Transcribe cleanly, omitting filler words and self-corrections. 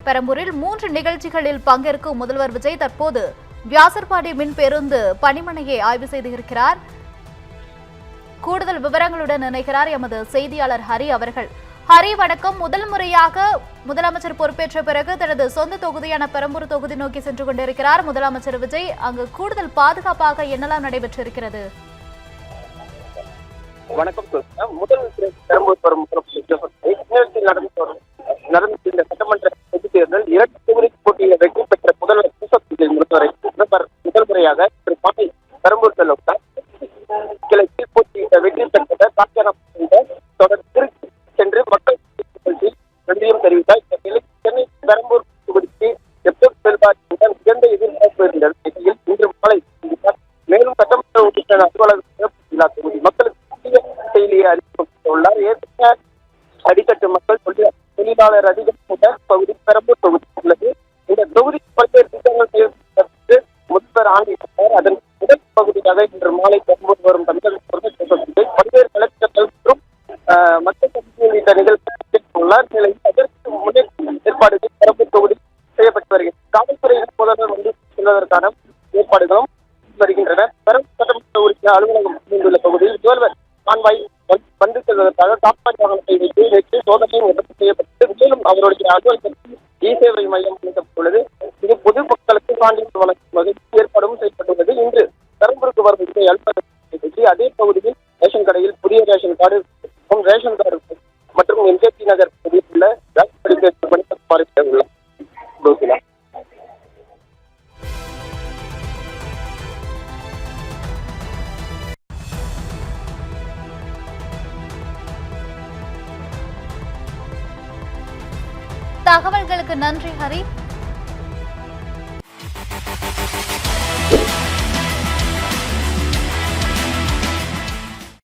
பெரம்பூரில் 3 நிகழ்ச்சிகளில் பங்கேற்கும் முதல்வர் விஜய் தற்போது வியாசர்பாடி மின் பேருந்து பணிமனையை ஆய்வு செய்திருக்கிறார். கூடுதல் விவரங்களுடன் இணைகிறார் எமது செய்தியாளர் ஹரி அவர்கள். ஹரி, வணக்கம். முதல் முறையாக முதலமைச்சர் பொறுப்பேற்ற பிறகு தனது சொந்த தொகுதியான பெரம்பூர் தொகுதி நோக்கி சென்று கொண்டிருக்கிறார் முதலமைச்சர் விஜய். அங்கு கூடுதல் பாதுகாப்பாக என்னெல்லாம் நடைபெற்றிருக்கிறது? வணக்கம். முதல் பெரம்பூர் நடந்த இந்த சட்டமன்ற பொதுத் தேர்தல் 2 தொகுதி போட்டியில் வெற்றி பெற்ற முதல்வர் முதல் முறையாக பெரம்பூர் செல்லவுள்ளார். கிழக்கில் போட்டியிட்ட வெற்றி பெற்ற தொடர்ந்து சென்று மக்கள் நன்றியும் தெரிவித்தார். சென்னை பெரம்பூர் தொகுதிக்கு எப்போது செல்வார் என்ற மிகுந்த எதிர்பார்ப்பு இருந்த நிலையில் இன்று மாலை மேலும் சட்டமன்ற உறுப்பினர் அலுவலக தொகுதி மக்களுக்கு செயலியை அறிவித்துள்ளார். ஏற்கனவே அடித்தட்டு மக்கள் தொழிலாளர் அதிகம் பகுதி பெரம்பூர் தொகுதி உள்ளது. இந்த தொகுதி பல்வேறு திட்டங்கள் செயல்படுத்த முதல்வர் ஆண்டினார். அதன் முதல் பகுதியாக இன்று மாலை பெரம்பூர் வரும் தமிழக பல்வேறு கலெக்டர்கள் மற்றும் மக்கள் சக்தி உள்ளிட்ட நிகழ்ச்சிகள் உள்ளார். நிலையில் அதற்கு முன்னேற்ற ஏற்பாடுகள் பெரம்பூர் தொகுதி செய்யப்பட்டு வருகிறது. காவல்துறையின் முதல்வர் வந்து செல்வதற்கான ஏற்பாடுகளும் வருகின்றன. பெரம்பூர் சட்டமன்ற உறுப்பினர் அலுவலகம் அமைந்துள்ள பகுதியில் முதல்வர் கான்வாய் வந்து செல்வதற்காக காப்பாற்றி வாகனத்தை வைத்து நேற்று சோதனையும் ரத்து செய்யப்பட்டு மேலும் அவருடைய அலுவலகத்தில் இ-சேவை மையம் அமைக்கப்பட்டுள்ளது. இது பொதுமக்களுக்கு சான்றிதழ் வழங்கும் வகையில் ஏற்பாடும் செய்யப்பட்டுள்ளது. இன்று பெரம்பூருக்கு வரும் அலுவலகத்தை அதே பகுதியில் ரேஷன் கடையில் புதிய ரேஷன் கார்டு மற்றும் எம்ஜேபி நகர் பகுதியில் உள்ள உள்ளார். தகவல்களுக்கு நன்றி ஹரி.